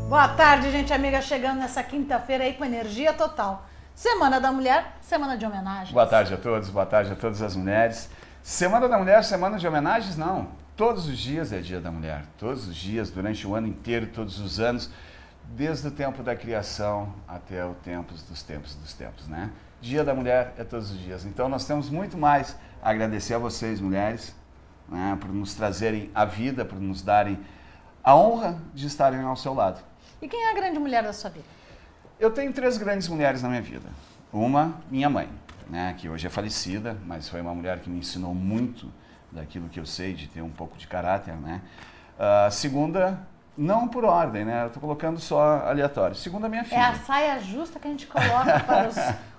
Boa tarde, gente amiga, chegando nessa quinta-feira aí com energia total. Semana da Mulher, semana de homenagens. Boa tarde a todos, boa tarde a todas as mulheres. Semana da Mulher, semana de homenagens? Não. Todos os dias é Dia da Mulher. Todos os dias, durante o ano inteiro, todos os anos, desde o tempo da criação até o tempo dos tempos, né? Dia da Mulher é todos os dias. Então nós temos muito mais a agradecer a vocês, mulheres, né, por nos trazerem a vida, por nos darem a honra de estarem ao seu lado. E quem é a grande mulher da sua vida? Eu tenho 3 grandes mulheres na minha vida. Uma, minha mãe, né, que hoje é falecida, mas foi uma mulher que me ensinou muito daquilo que eu sei, de ter um pouco de caráter, né. Segunda, não por ordem, né, eu estou colocando só aleatório. Segunda, minha filha. É a saia justa que a gente coloca para os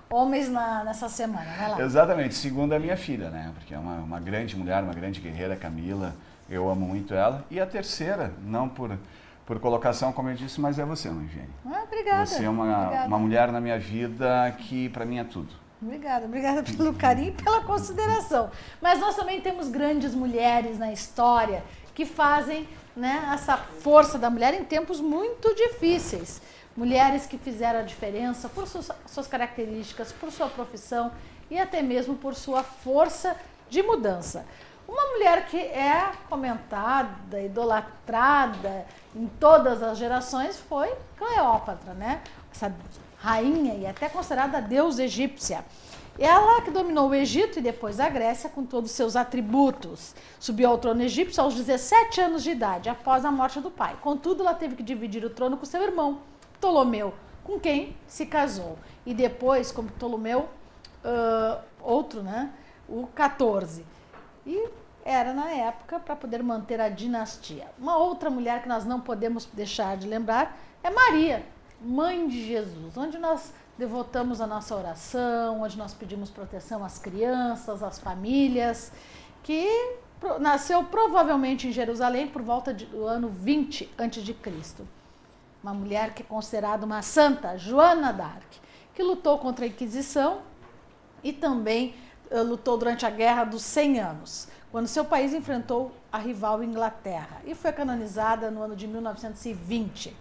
homens nessa semana, vai lá. Exatamente. Segunda, minha filha, né, porque é uma grande mulher, uma grande guerreira, Camila, eu amo muito ela. E a terceira, não por colocação, como eu disse, mas é você, mãe Viane. Obrigada. Você é uma mulher na minha vida que, para mim, é tudo. Obrigada pelo carinho e pela consideração. Mas nós também temos grandes mulheres na história que fazem, né, essa força da mulher em tempos muito difíceis. Mulheres que fizeram a diferença por suas características, por sua profissão e até mesmo por sua força de mudança. Uma mulher que é comentada, idolatrada em todas as gerações foi Cleópatra, né? Essa rainha e até considerada a deusa egípcia. Ela que dominou o Egito e depois a Grécia com todos os seus atributos. Subiu ao trono egípcio aos 17 anos de idade, após a morte do pai. Contudo, ela teve que dividir o trono com seu irmão, Ptolomeu, com quem se casou. E depois, como Ptolomeu, outro, né? O 14. E era na época para poder manter a dinastia. Uma outra mulher que nós não podemos deixar de lembrar é Maria, mãe de Jesus, onde nós devotamos a nossa oração, onde nós pedimos proteção às crianças, às famílias, que nasceu provavelmente em Jerusalém por volta do ano 20 a.C. Uma mulher que é considerada uma santa, Joana d'Arc, que lutou contra a Inquisição e também lutou durante a Guerra dos 100 Anos, quando seu país enfrentou a rival Inglaterra, e foi canonizada no ano de 1920.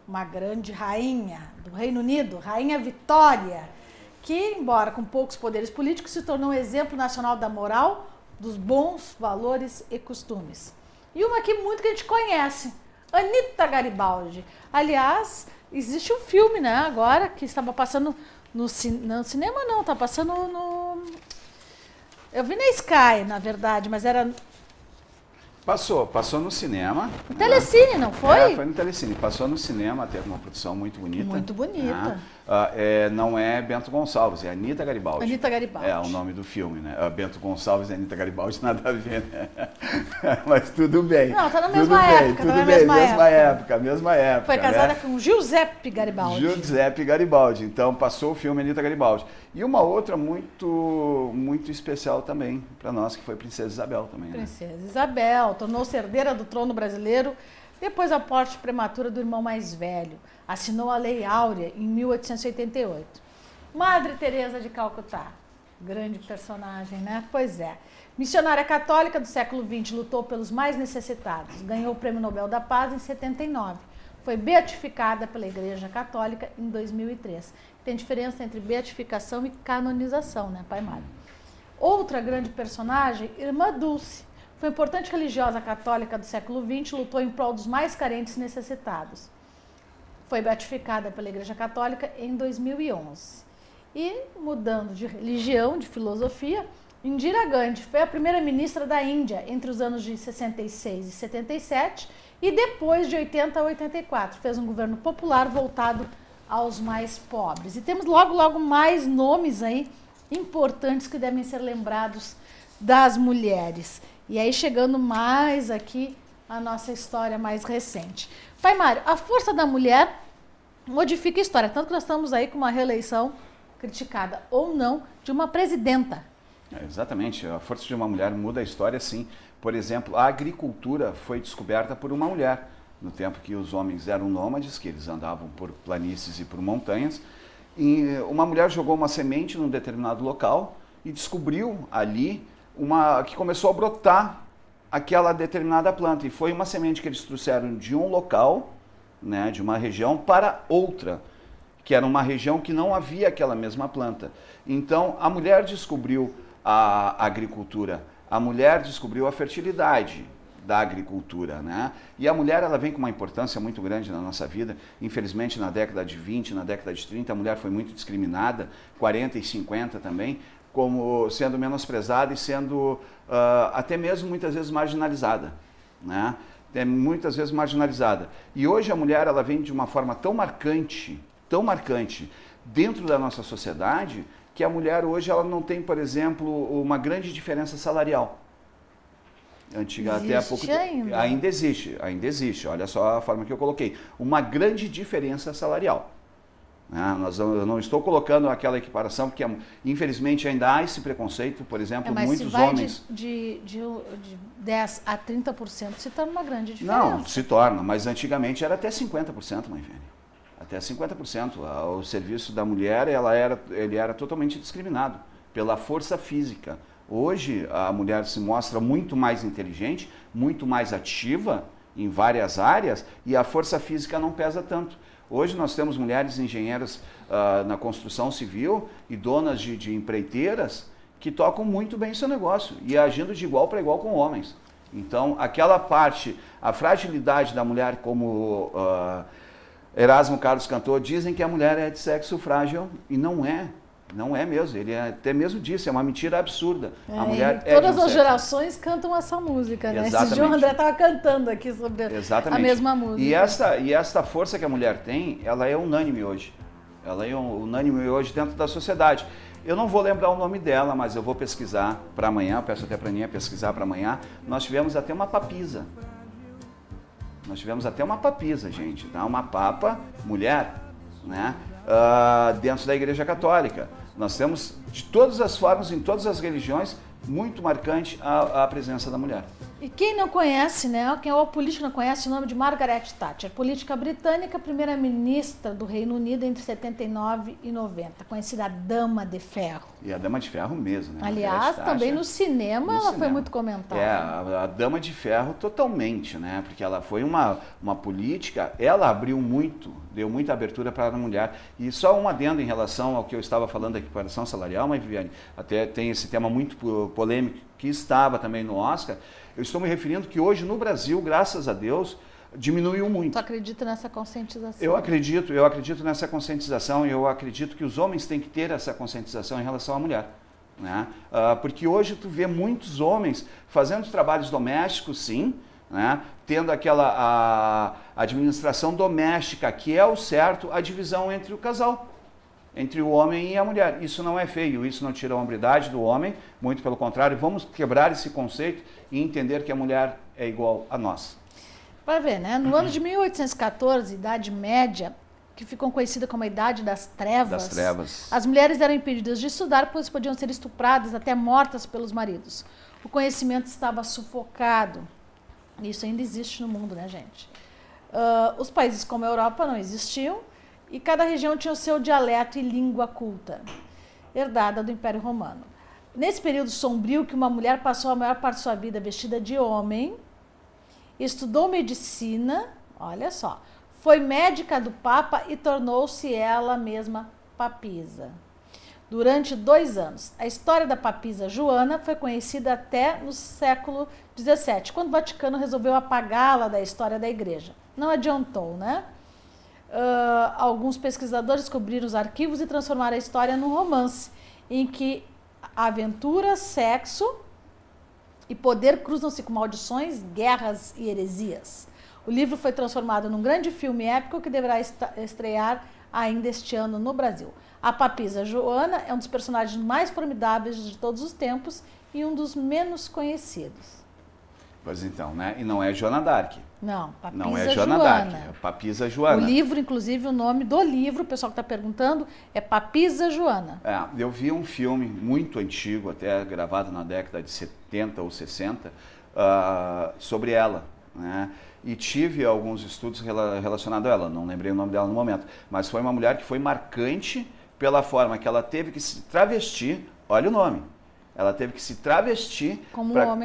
Uma grande rainha do Reino Unido, Rainha Vitória, que, embora com poucos poderes políticos, se tornou um exemplo nacional da moral, dos bons valores e costumes. E uma que muito que a gente conhece, Anita Garibaldi. Aliás, existe um filme, né, agora, que estava passando no cinema, não, está passando no... Eu vi na Sky, na verdade, mas era... Passou no cinema. No Telecine, não foi? Foi no Telecine. Passou no cinema, teve uma produção muito bonita. Muito bonita. Não é Bento Gonçalves, é Anita Garibaldi. Anita Garibaldi. É o nome do filme, né? Bento Gonçalves e Anita Garibaldi, nada a ver, né? Mas tudo bem. Não, tá na mesma época. Tudo bem, mesma época. Foi casada com Giuseppe Garibaldi. Giuseppe Garibaldi. Então, passou o filme Anita Garibaldi. E uma outra muito especial também para nós, que foi Princesa Isabel também. Princesa Isabel, tornou-se herdeira do trono brasileiro depois da morte prematura do irmão mais velho. Assinou a Lei Áurea em 1888. Madre Teresa de Calcutá, grande personagem, né? Pois é. Missionária católica do século XX, lutou pelos mais necessitados. Ganhou o Prêmio Nobel da Paz em 79. Foi beatificada pela Igreja Católica em 2003. Tem diferença entre beatificação e canonização, né, Pai Mário? Outra grande personagem, Irmã Dulce. Foi importante religiosa católica do século XX, lutou em prol dos mais carentes e necessitados. Foi beatificada pela Igreja Católica em 2011. E, mudando de religião, de filosofia, Indira Gandhi foi a primeira ministra da Índia entre os anos de 66 e 77 e depois de 80 a 84. Fez um governo popular voltado aos mais pobres. E temos logo mais nomes aí importantes que devem ser lembrados das mulheres. E aí chegando mais aqui a nossa história mais recente. Pai Mário, a força da mulher modifica a história, tanto que nós estamos aí com uma reeleição criticada ou não de uma presidenta. Exatamente, a força de uma mulher muda a história, sim. Por exemplo, a agricultura foi descoberta por uma mulher, no tempo que os homens eram nômades, que eles andavam por planícies e por montanhas, e uma mulher jogou uma semente num determinado local e descobriu ali que começou a brotar aquela determinada planta, e foi uma semente que eles trouxeram de um local né, de uma região para outra, que era uma região que não havia aquela mesma planta. Então, a mulher descobriu a agricultura, a mulher descobriu a fertilidade da agricultura, né? E a mulher, ela vem com uma importância muito grande na nossa vida. Infelizmente, na década de 20, na década de 30, a mulher foi muito discriminada, 40 e 50 também, como sendo menosprezada e sendo até mesmo muitas vezes marginalizada, né? Muitas vezes marginalizada. E hoje a mulher, ela vem de uma forma tão marcante dentro da nossa sociedade, que a mulher hoje ela não tem, por exemplo, uma grande diferença salarial. Antiga, até há pouco tempo. Ainda existe. Olha só a forma que eu coloquei. Uma grande diferença salarial. Eu não estou colocando aquela equiparação, porque infelizmente ainda há esse preconceito, por exemplo, mas muitos se vai homens... de 10% a 30% se torna uma grande diferença. Não, se torna, mas antigamente era até 50%, mãe velha. Até 50%. O serviço da mulher, ele era totalmente discriminado pela força física. Hoje, a mulher se mostra muito mais inteligente, muito mais ativa em várias áreas e a força física não pesa tanto. Hoje nós temos mulheres engenheiras na construção civil e donas de empreiteiras que tocam muito bem seu negócio e agindo de igual para igual com homens. Então, aquela parte, a fragilidade da mulher, como Erasmo Carlos cantou, dizem que a mulher é de sexo frágil e não é. Não é mesmo, ele até mesmo disse, é uma mentira absurda. A mulher todas as gerações cantam essa música, né? Esse dia o André estava cantando aqui sobre a mesma música. E esta força que a mulher tem, ela é unânime hoje. Ela é unânime hoje dentro da sociedade. Eu não vou lembrar o nome dela, mas eu vou pesquisar para amanhã, peço até para a Aninha pesquisar para amanhã. Nós tivemos até uma papisa. Gente, tá? Uma papa mulher, né? Dentro da Igreja Católica. Nós temos, de todas as formas, em todas as religiões, muito marcante a presença da mulher. E quem não conhece, né? Quem é o político não conhece o nome de Margaret Thatcher, política britânica, primeira-ministra do Reino Unido entre 79 e 90, conhecida a Dama de Ferro. E a Dama de Ferro mesmo, né? Aliás, também no cinema ela foi muito comentada. A Dama de Ferro totalmente, né? Porque ela foi uma política, ela abriu muito, deu muita abertura para a mulher. E só um adendo em relação ao que eu estava falando da equiparação salarial, mas Viviane, até tem esse tema muito polêmico que estava também no Oscar. Eu estou me referindo que hoje no Brasil, graças a Deus, diminuiu muito. Tu acredita nessa conscientização? Eu acredito nessa conscientização e eu acredito que os homens têm que ter essa conscientização em relação à mulher. Né? Porque hoje tu vê muitos homens fazendo trabalhos domésticos, sim, né? Tendo aquela administração doméstica, que é o certo, a divisão entre o casal. Entre o homem e a mulher. Isso não é feio, isso não tira a hombridade do homem, muito pelo contrário, vamos quebrar esse conceito e entender que a mulher é igual a nós. Vai ver, né? No ano de 1814, Idade Média, que ficou conhecida como a Idade das Trevas, as mulheres eram impedidas de estudar, pois podiam ser estupradas, até mortas pelos maridos. O conhecimento estava sufocado. Isso ainda existe no mundo, né, gente? Os países como a Europa não existiam, e cada região tinha o seu dialeto e língua culta, herdada do Império Romano. Nesse período sombrio que uma mulher passou a maior parte de sua vida vestida de homem, estudou medicina, olha só, foi médica do Papa e tornou-se ela mesma papisa. Durante 2 anos. A história da papisa Joana foi conhecida até no século XVII, quando o Vaticano resolveu apagá-la da história da igreja. Não adiantou, né? Alguns pesquisadores descobriram os arquivos e transformaram a história num romance, em que aventura, sexo e poder cruzam-se com maldições, guerras e heresias. O livro foi transformado num grande filme épico que deverá estrear ainda este ano no Brasil. A papisa Joana é um dos personagens mais formidáveis de todos os tempos e um dos menos conhecidos. Pois então, né? E não é Joana d'Arc. Não, papisa não é Joana d'Arc, é papisa Joana. O livro, inclusive, o nome do livro, o pessoal que está perguntando, é Papisa Joana. Eu vi um filme muito antigo, até gravado na década de 70 ou 60, sobre ela, né? E tive alguns estudos relacionados a ela, não lembrei o nome dela no momento, mas foi uma mulher que foi marcante pela forma que ela teve que se travestir, olha o nome, ela teve que se travestir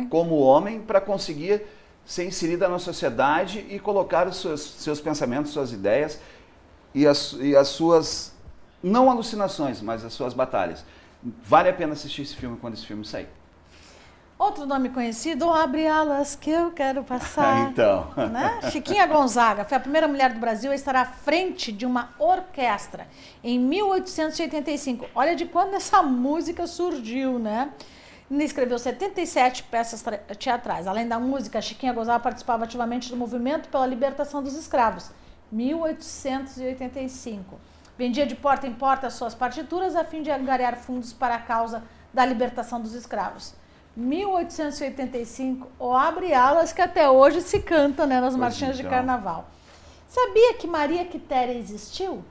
como homem para conseguir ser inserida na sociedade e colocar os seus pensamentos, suas ideias e as suas, não alucinações, mas as suas batalhas. Vale a pena assistir esse filme quando esse filme sair. Outro nome conhecido, Abre Alas que eu quero passar. Então. Né? Chiquinha Gonzaga foi a primeira mulher do Brasil a estar à frente de uma orquestra em 1885. Olha de quando essa música surgiu, né? Escreveu 77 peças teatrais. Além da música, Chiquinha Gonzaga participava ativamente do movimento pela libertação dos escravos, 1885. Vendia de porta em porta as suas partituras a fim de angariar fundos para a causa da libertação dos escravos. 1885, o Abre Alas, que até hoje se canta, né, nas marchinhas de carnaval. Sabia que Maria Quitéria existiu?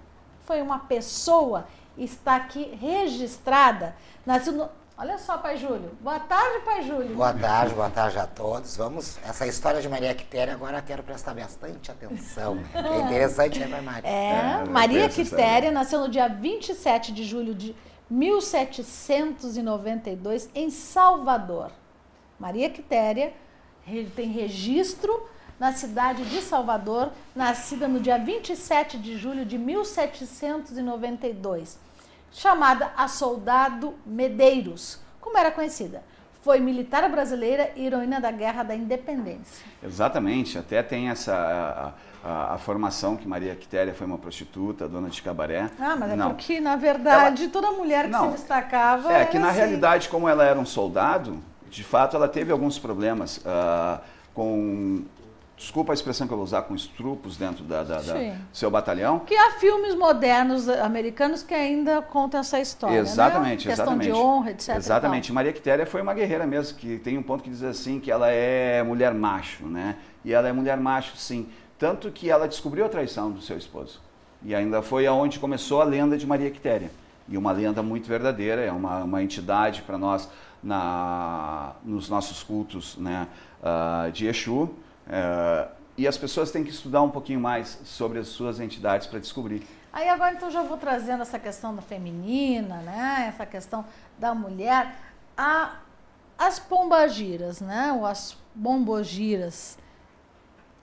Foi uma pessoa, está aqui registrada. Nasceu no... Olha só, Pai Júlio. Boa tarde, Pai Júlio. Boa tarde a todos. Vamos, essa história de Maria Quitéria, agora eu quero prestar bastante atenção. É interessante, né, Maria? Maria Quitéria nasceu no dia 27 de julho de 1792, em Salvador. Maria Quitéria tem registro na cidade de Salvador, nascida no dia 27 de julho de 1792, chamada a Soldado Medeiros, como era conhecida. Foi militar brasileira e heroína da Guerra da Independência. Exatamente, até tem essa a formação que Maria Quitéria foi uma prostituta, dona de cabaré. Ah, mas é porque, na verdade, toda mulher que se destacava... É que, na realidade, como ela era um soldado, de fato, ela teve alguns problemas com... Desculpa a expressão que eu vou usar, com estrupos dentro do seu batalhão. Que há filmes modernos americanos que ainda contam essa história, exatamente, né? Questão de honra, etc. Exatamente. Maria Quitéria foi uma guerreira mesmo, que tem um ponto que diz assim, que ela é mulher macho, né? E ela é mulher macho, sim. Tanto que ela descobriu a traição do seu esposo. E ainda foi aonde começou a lenda de Maria Quitéria. E uma lenda muito verdadeira, é uma entidade para nós nos nossos cultos, né, de Exu. E as pessoas têm que estudar um pouquinho mais sobre as suas entidades para descobrir. Aí agora então já vou trazendo essa questão da feminina, né? Essa questão da mulher. As pombagiras, né? Ou as bombogiras,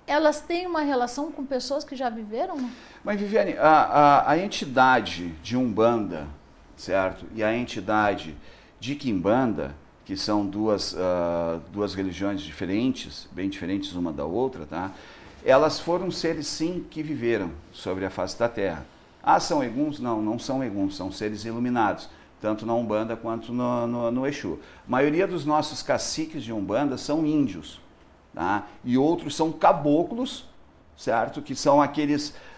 elas têm uma relação com pessoas que já viveram? Mas, Viviane, a entidade de Umbanda, certo? E a entidade de Quimbanda, que são duas religiões diferentes, bem diferentes uma da outra, tá? Elas foram seres, sim, que viveram sobre a face da Terra. São eguns? Não, não são eguns, são seres iluminados, tanto na Umbanda quanto no Exu. A maioria dos nossos caciques de Umbanda são índios, tá? E outros são caboclos, certo? Que são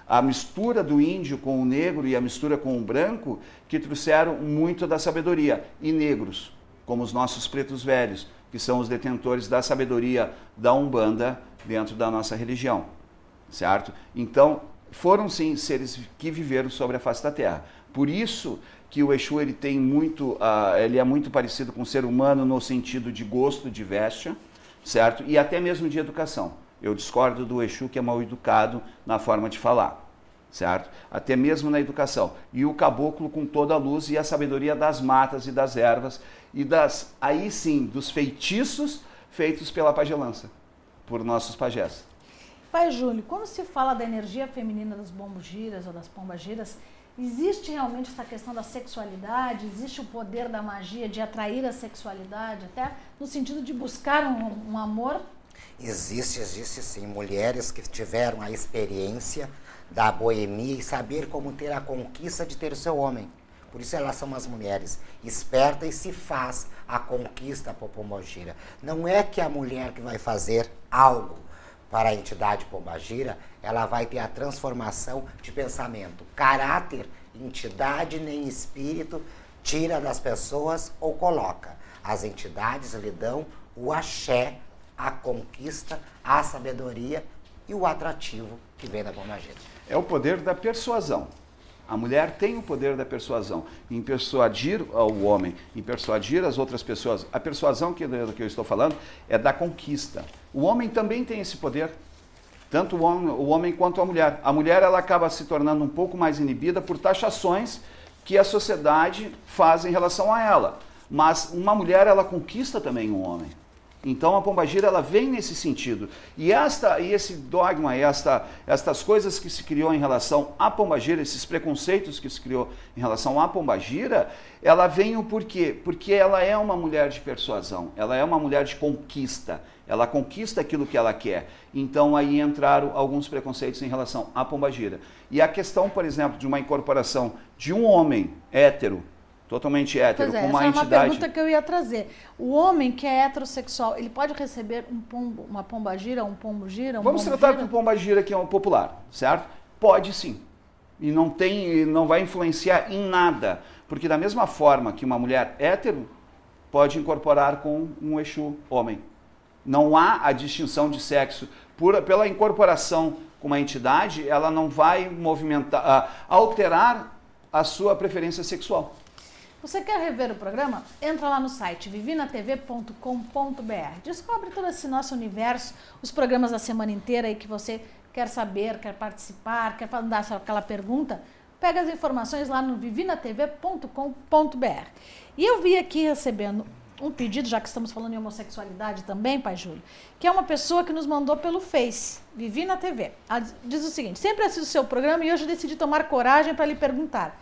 a mistura do índio com o negro e a mistura com o branco, que trouxeram muito da sabedoria, e negros, como os nossos pretos velhos, que são os detentores da sabedoria da Umbanda dentro da nossa religião, certo? Então, foram sim seres que viveram sobre a face da Terra. Por isso que o Exu ele é muito parecido com o ser humano no sentido de gosto de veste, certo? E até mesmo de educação. Eu discordo do Exu que é mal educado na forma de falar, certo? Até mesmo na educação. E o caboclo com toda a luz e a sabedoria das matas e das ervas e aí sim, dos feitiços feitos pela pagelança, por nossos pajés. Pai Júlio, quando se fala da energia feminina das bombogiras ou das pombagiras, existe realmente essa questão da sexualidade? Existe o poder da magia de atrair a sexualidade, até no sentido de buscar um amor? Existe sim. Mulheres que tiveram a experiência da boemia e saber como ter a conquista de ter o seu homem. Por isso elas são umas mulheres espertas e se faz a conquista por pombagira. Não é que a mulher que vai fazer algo para a entidade pombagira, ela vai ter a transformação de pensamento. Caráter, entidade nem espírito tira das pessoas ou coloca. As entidades lhe dão o axé, a conquista, a sabedoria e o atrativo que vem da pombagira. É o poder da persuasão. A mulher tem o poder da persuasão, em persuadir o homem, em persuadir as outras pessoas. A persuasão que eu estou falando é da conquista. O homem também tem esse poder, tanto o homem quanto a mulher. A mulher ela acaba se tornando um pouco mais inibida por taxações que a sociedade faz em relação a ela. Mas uma mulher ela conquista também um homem. Então a pombagira ela vem nesse sentido. E esse dogma, estas coisas que se criou em relação à pombagira, esses preconceitos que se criou em relação à pombagira, ela vem o porquê? Porque ela é uma mulher de persuasão, ela é uma mulher de conquista, ela conquista aquilo que ela quer. Então aí entraram alguns preconceitos em relação à pombagira. E a questão, por exemplo, de uma incorporação de um homem hétero, totalmente hétero, com uma essa entidade... é uma pergunta que eu ia trazer. O homem que é heterossexual, ele pode receber uma pombagira, um pombo-gira? Vamos tratar com pombagira, que é um popular, certo? Pode sim. E não vai influenciar em nada. Porque da mesma forma que uma mulher hétero pode incorporar com um Exu homem. Não há a distinção de sexo. Pela incorporação com uma entidade, ela não vai movimentar, alterar a sua preferência sexual. Você quer rever o programa? Entra lá no site vivinatv.com.br. Descobre todo esse nosso universo, os programas da semana inteira aí que você quer saber, quer participar, quer mandar aquela pergunta. Pega as informações lá no vivinatv.com.br. E eu vi aqui recebendo um pedido, já que estamos falando em homossexualidade também, Pai Júlio, que é uma pessoa que nos mandou pelo Face, Vivina TV. Ela diz o seguinte: sempre assisto o seu programa e hoje decidi tomar coragem para lhe perguntar.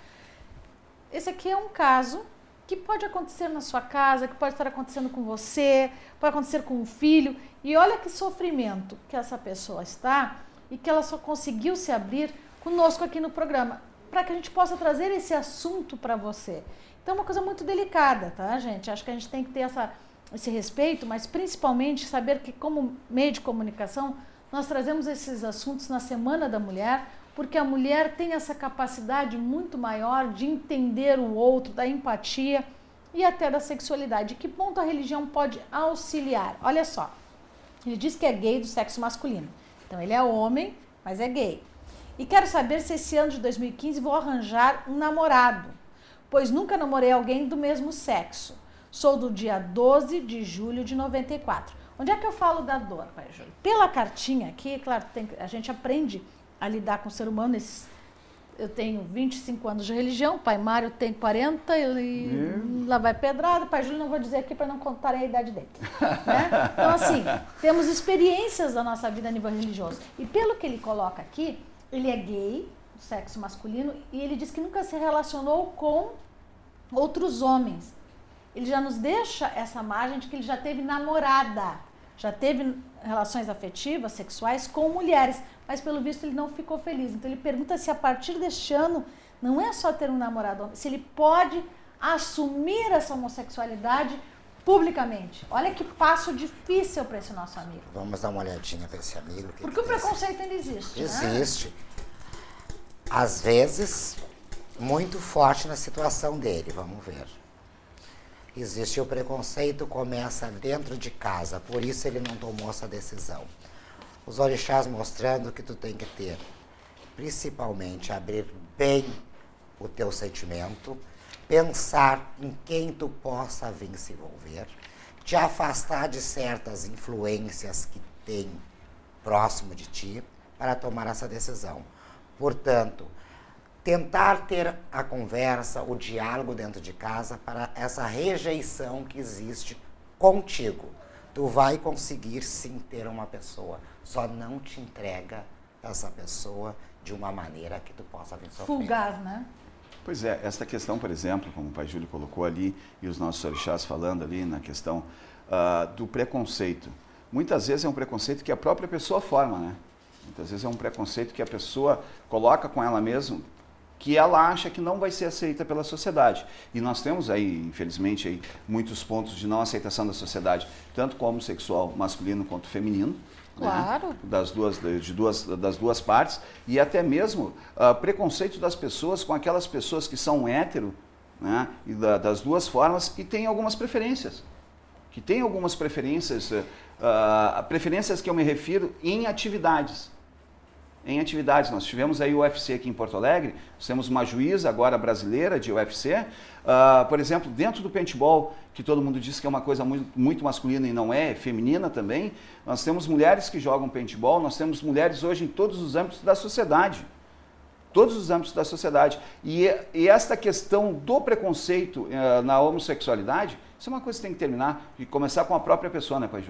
Esse aqui é um caso que pode acontecer na sua casa, que pode estar acontecendo com você, pode acontecer com um filho. E olha que sofrimento que essa pessoa está e que ela só conseguiu se abrir conosco aqui no programa, para que a gente possa trazer esse assunto para você. Então é uma coisa muito delicada, tá, gente? Acho que a gente tem que ter esse respeito, mas principalmente saber que como meio de comunicação, nós trazemos esses assuntos na Semana da Mulher, porque a mulher tem essa capacidade muito maior de entender o outro, da empatia e até da sexualidade. Que ponto a religião pode auxiliar? Olha só, ele diz que é gay do sexo masculino. Então ele é homem, mas é gay. E quero saber se esse ano de 2015 vou arranjar um namorado, pois nunca namorei alguém do mesmo sexo. Sou do dia 12 de julho de 94. Onde é que eu falo da dor, Pai Júlio? Pela cartinha aqui, claro, a gente aprende a lidar com o ser humano. Eu tenho 25 anos de religião, o Pai Mário tem 40, ele lá vai pedrada, o Pai Júlio não vou dizer aqui para não contarem a idade dele. Né? Então, assim, temos experiências da nossa vida a nível religioso. E pelo que ele coloca aqui, ele é gay, sexo masculino, e ele diz que nunca se relacionou com outros homens. Ele já nos deixa essa margem de que ele já teve namorada, já teve relações afetivas, sexuais com mulheres, mas pelo visto ele não ficou feliz. Então ele pergunta se a partir deste ano, não é só ter um namorado, se ele pode assumir essa homossexualidade publicamente. Olha que passo difícil para esse nosso amigo. Vamos dar uma olhadinha para esse amigo. Porque o preconceito ainda existe. Existe. Né? Às vezes, muito forte na situação dele, vamos ver. Existe o preconceito, começa dentro de casa, por isso ele não tomou essa decisão. Os orixás mostrando que tu tem que ter, principalmente, abrir bem o teu sentimento, pensar em quem tu possa vir se envolver, te afastar de certas influências que tem próximo de ti para tomar essa decisão. Portanto, tentar ter a conversa, o diálogo dentro de casa para essa rejeição que existe contigo. Tu vai conseguir sim ter uma pessoa, só não te entrega essa pessoa de uma maneira que tu possa vir sofrer. Fugaz, né? Pois é, esta questão, por exemplo, como o Pai Júlio colocou ali, e os nossos orixás falando ali na questão do preconceito. Muitas vezes é um preconceito que a própria pessoa forma, né? Muitas vezes é um preconceito que a pessoa coloca com ela mesma, que ela acha que não vai ser aceita pela sociedade. E nós temos aí, infelizmente, aí, muitos pontos de não aceitação da sociedade, tanto como sexual masculino quanto feminino. Claro. Né? Das duas partes. E até mesmo preconceito das pessoas com aquelas pessoas que são hétero, né? E das duas formas, e tem algumas preferências. Que tem algumas preferências, preferências que eu me refiro em atividades. Em atividades, nós tivemos aí o UFC aqui em Porto Alegre, nós temos uma juíza agora brasileira de UFC, por exemplo, dentro do paintball, que todo mundo diz que é uma coisa muito masculina e não é, feminina também, nós temos mulheres que jogam paintball, nós temos mulheres hoje em todos os âmbitos da sociedade. Todos os âmbitos da sociedade. E esta questão do preconceito na homossexualidade, isso é uma coisa que tem que terminar e começar com a própria pessoa, né, Pai Júlio?